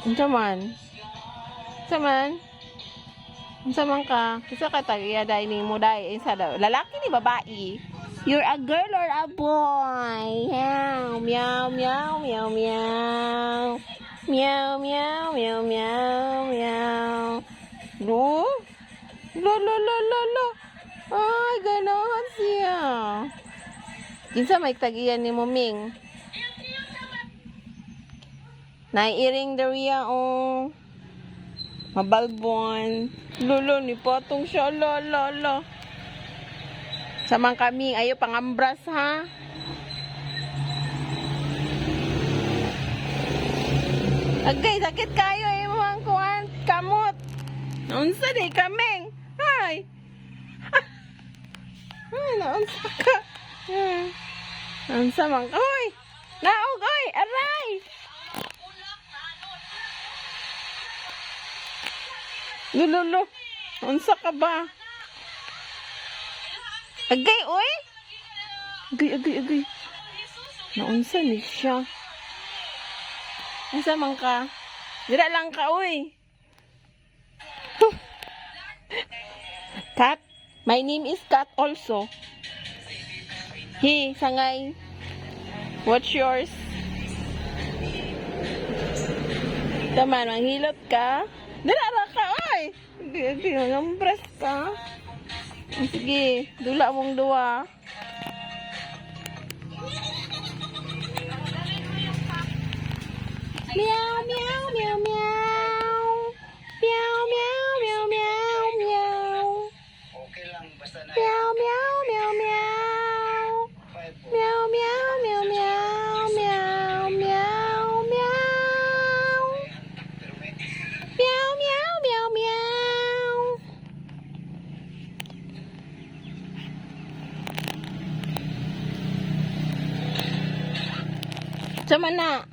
Unsa man? Unsa man? Unsa man ka? Kisa ka tagiya dai ni mo dai sa lalaki ni babae? You're a girl or a boy? Meow meow meow meow meow. Meow meow meow meow meow. Lo? Lo lo lo lo lo. Ay, ganahan siya. Kinsa may tagiyan ni mo Ming? Naiiring dariya oh. Mabalbon. Lolo ni patong siya. La la la. Samang kami ayo pangambras ha. Agay sakit kayo imong kuan kamot. Unsa di kaming? Hay. Ay, naunsa ka. Unsa man ka? Hoy. Naog oy, aray. Lolo, unsa ka ba? Agay, oy! Agay. Naunsa ni siya. Unsa man ka? Dira lang ka, oy. Kat? My name is Kat also. Hey, sangay. What's yours? Taman, manghilot ka? Dala ra ka, oy! Sige, ngambras ka. Sige, dula mong duwa. Meow, meow, meow, meow. Meow, meow, meow, meow, meow. Okay lang, basta na Meow, meow, meow, meow. 5 Meow, meow, meow, meow, meow, meow, meow. pero may Meow, meow, meow, meow. Sama na.